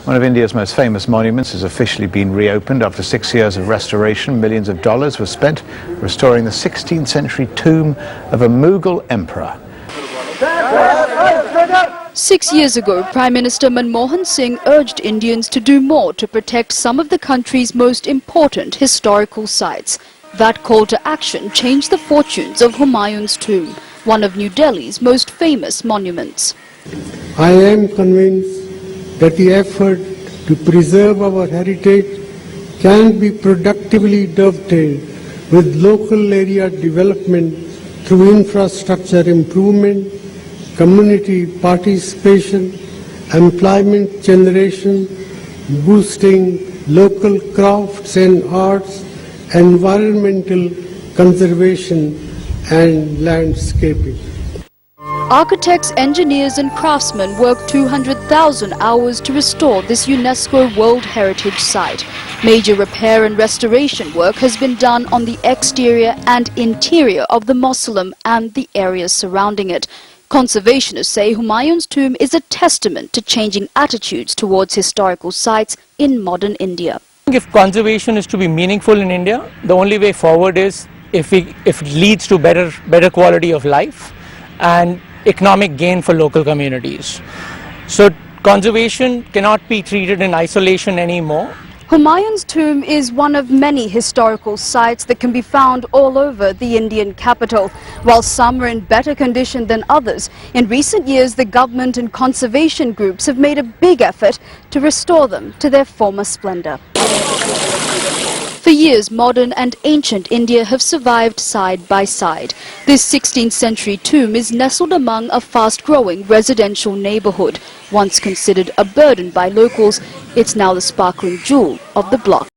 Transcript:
One of India's most famous monuments has officially been reopened after 6 years of restoration. Millions of dollars were spent restoring the 16th century tomb of a Mughal emperor. 6 years ago, Prime Minister Manmohan Singh urged Indians to do more to protect some of the country's most important historical sites. That call to action changed the fortunes of Humayun's tomb, one of New Delhi's most famous monuments. I am convinced that the effort to preserve our heritage can be productively dovetailed with local area development through infrastructure improvement, community participation, employment generation, boosting local crafts and arts, environmental conservation and landscaping. Architects, engineers and craftsmen worked 200,000 hours to restore this UNESCO World Heritage Site. Major repair and restoration work has been done on the exterior and interior of the mausoleum and the areas surrounding it. Conservationists say Humayun's tomb is a testament to changing attitudes towards historical sites in modern India. If conservation is to be meaningful in India, the only way forward is if it leads to better quality of life and economic gain for local communities. So conservation cannot be treated in isolation anymore. Humayun's tomb is one of many historical sites that can be found all over the Indian capital. While some are in better condition than others, in recent years the government and conservation groups have made a big effort to restore them to their former splendor. For years, modern and ancient India have survived side by side. This 16th century tomb is nestled among a fast-growing residential neighborhood. Once considered a burden by locals, it's now the sparkling jewel of the block.